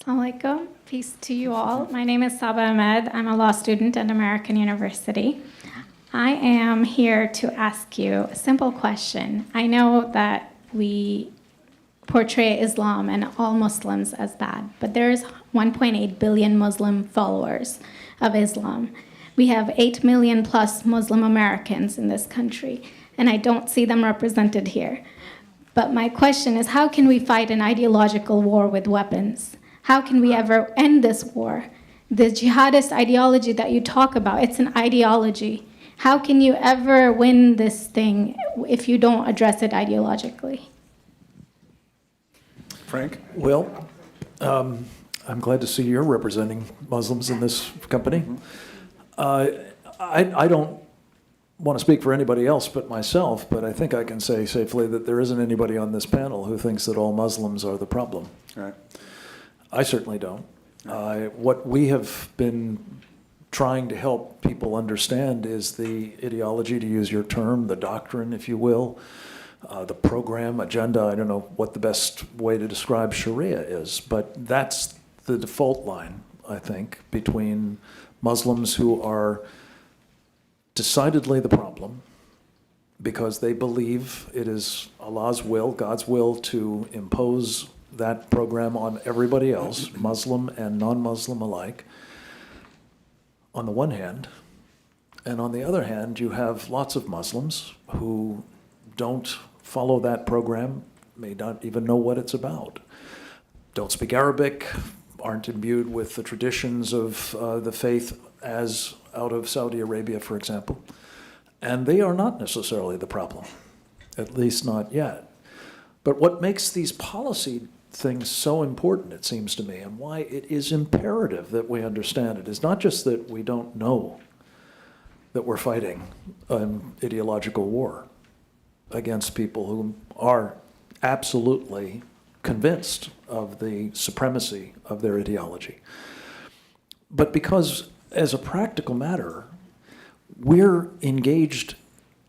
Assalamu alaikum. Peace to you all. My name is Saba Ahmed. I'm a law student at American University. I am here to ask you a simple question. I know that we portray Islam and all Muslims as bad, but there's 1.8 billion Muslim followers of Islam. We have 8 million plus Muslim Americans in this country, and I don't see them represented here. But my question is, how can we fight an ideological war with weapons? How can we ever end this war? The jihadist ideology that you talk about, it's an ideology. How can you ever win this thing if you don't address it ideologically? Frank? Well, I'm glad to see you're representing Muslims in this company. I don't want to speak for anybody else but myself, but I think I can say safely that there isn't anybody on this panel who thinks that all Muslims are the problem. All right. I certainly don't. What we have been trying to help people understand is the ideology, to use your term, the doctrine, if you will, the program, agenda. I don't know what the best way to describe Sharia is, but that's the default line, I think, between Muslims who are decidedly the problem because they believe it is Allah's will, God's will, to impose that program on everybody else, Muslim and non-Muslim alike, on the one hand. And on the other hand, you have lots of Muslims who don't follow that program, may not even know what it's about, don't speak Arabic, aren't imbued with the traditions of the faith as out of Saudi Arabia, for example. And they are not necessarily the problem, at least not yet. But what makes these policy things so important, it seems to me, and why it is imperative that we understand it, is not just that we don't know that we're fighting an ideological war against people who are absolutely convinced of the supremacy of their ideology, but because, as a practical matter, we're engaged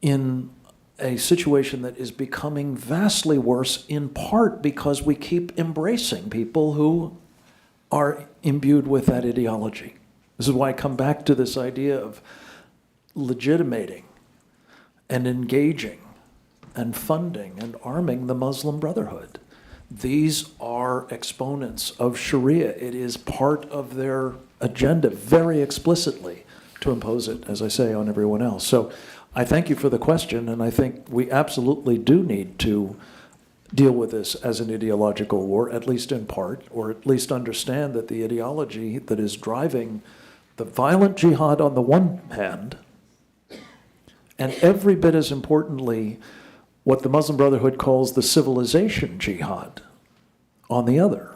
in a situation that is becoming vastly worse, in part because we keep embracing people who are imbued with that ideology. This is why I come back to this idea of legitimating and engaging and funding and arming the Muslim Brotherhood. These are exponents of Sharia. It is part of their agenda very explicitly to impose it, as I say, on everyone else. So I thank you for the question, and I think we absolutely do need to deal with this as an ideological war, at least in part, or at least understand that the ideology that is driving the violent jihad on the one hand, and every bit as importantly, what the Muslim Brotherhood calls the civilization jihad on the other.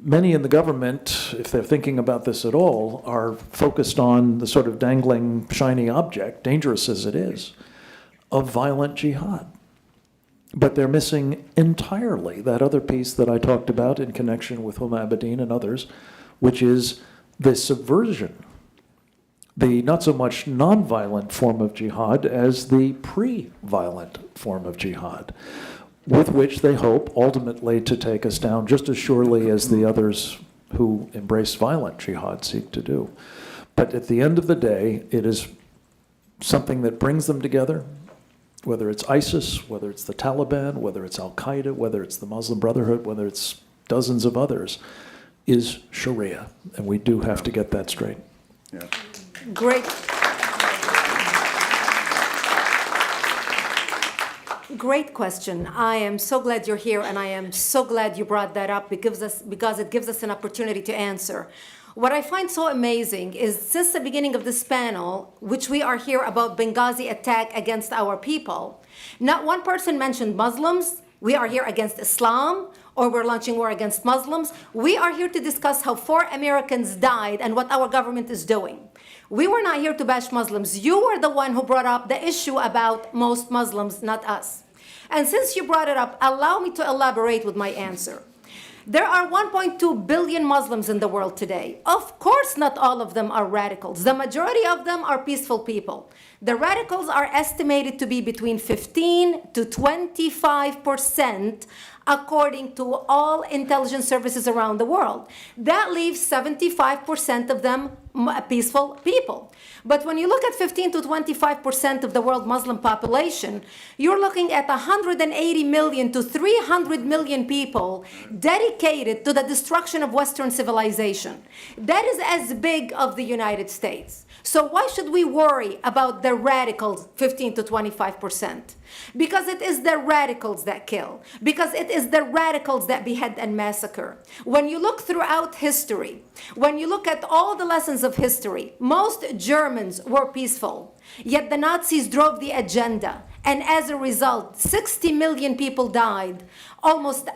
Many in the government, if they're thinking about this at all, are focused on the sort of dangling, shiny object, dangerous as it is, of violent jihad. But they're missing entirely that other piece that I talked about in connection with Huma Abedin and others, which is the subversion, the not so much non-violent form of jihad as the pre-violent form of jihad, with which they hope ultimately to take us down just as surely as the others who embrace violent jihad seek to do. But at the end of the day, it is something that brings them together, whether it's ISIS, whether it's the Taliban, whether it's Al-Qaeda, whether it's the Muslim Brotherhood, whether it's dozens of others, is Sharia. And we do have to get that straight. Yeah. Great. Great question. I am so glad you're here, and I am so glad you brought that up because it gives us an opportunity to answer. What I find so amazing is since the beginning of this panel, which we are here about Benghazi attack against our people, not one person mentioned Muslims. We are here against Islam, or we're launching war against Muslims. We are here to discuss how 4 Americans died and what our government is doing. We were not here to bash Muslims. You were the one who brought up the issue about most Muslims, not us. And since you brought it up, allow me to elaborate with my answer. There are 1.2 billion Muslims in the world today. Of course, not all of them are radicals. The majority of them are peaceful people. The radicals are estimated to be between 15 to 25%, according to all intelligence services around the world. That leaves 75% of them peaceful people. But when you look at 15 to 25% of the world Muslim population, you're looking at 180 million to 300 million people dedicated to the destruction of Western civilization. That is as big of the United States. So why should we worry about the radicals, 15 to 25%? Because it is the radicals that kill. Because it is the radicals that behead and massacre. When you look throughout history, when you look at all the lessons of history, most Germans were peaceful. Yet the Nazis drove the agenda. And as a result, 60 million people died. Almost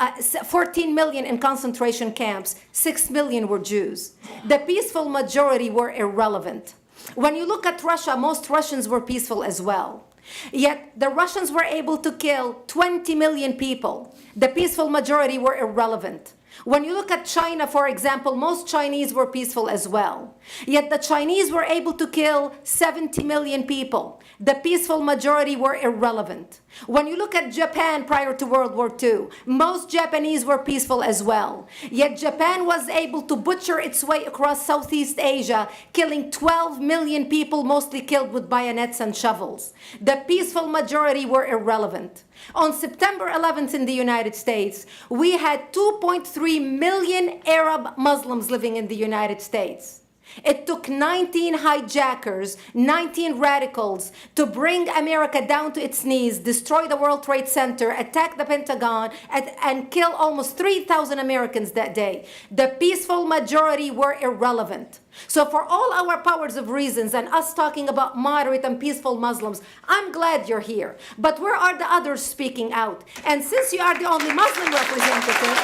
14 million in concentration camps. 6 million were Jews. The peaceful majority were irrelevant. When you look at Russia, most Russians were peaceful as well. Yet the Russians were able to kill 20 million people. The peaceful majority were irrelevant. When you look at China, for example, most Chinese were peaceful as well. Yet the Chinese were able to kill 70 million people. The peaceful majority were irrelevant. When you look at Japan prior to World War II, most Japanese were peaceful as well. Yet Japan was able to butcher its way across Southeast Asia, killing 12 million people, mostly killed with bayonets and shovels. The peaceful majority were irrelevant. On September 11th in the United States, we had 2.3 million Arab Muslims living in the United States. It took 19 hijackers, 19 radicals to bring America down to its knees, destroy the World Trade Center, attack the Pentagon, and kill almost 3,000 Americans that day. The peaceful majority were irrelevant. So for all our powers of reasons and us talking about moderate and peaceful Muslims, I'm glad you're here. But where are the others speaking out? And since you are the only Muslim representative,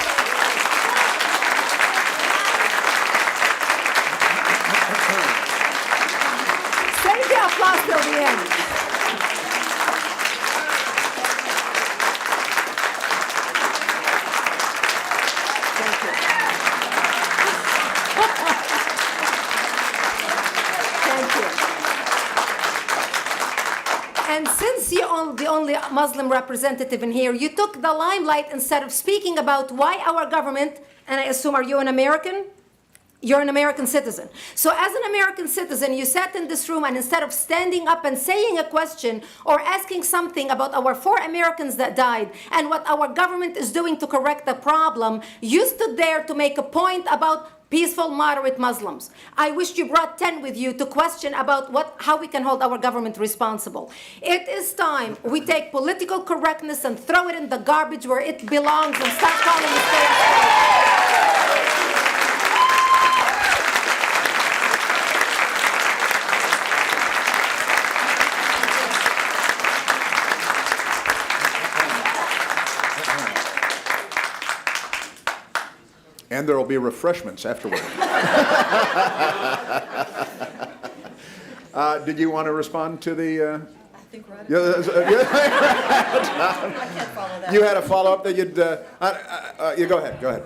save the applause till the end. Thank you. Thank you. And since you're the only Muslim representative in here, you took the limelight instead of speaking about why our government, and I assume, are you an American? You're an American citizen. So as an American citizen, you sat in this room and instead of standing up and saying a question or asking something about our 4 Americans that died and what our government is doing to correct the problem, you stood there to make a point about peaceful, moderate Muslims. I wish you brought 10 with you to question about how we can hold our government responsible. It is time we take political correctness and throw it in the garbage where it belongs and start calling it fair. And there will be refreshments afterward. Did you want to respond to the... I think we're out of I can't follow that. You had a follow-up that you'd... you go ahead.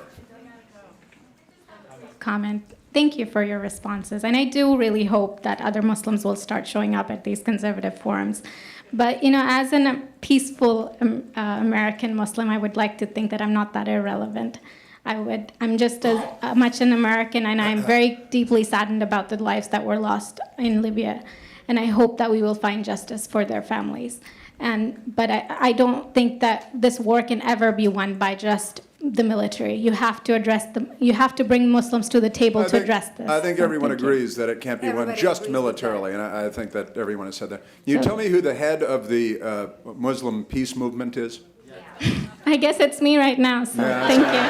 Comment. Thank you for your responses. And I do really hope that other Muslims will start showing up at these conservative forums. But, as a peaceful American Muslim, I would like to think that I'm not that irrelevant. I'm just as much an American, and I'm very deeply saddened about the lives that were lost in Libya. And I hope that we will find justice for their families. But I don't think that this war can ever be won by just the military. You have to you have to bring Muslims to the table to address this. I think everyone agrees that it can't be won just militarily, and I think that everyone has said that. You tell me who the head of the Muslim peace movement is? I guess it's me right now, so thank you.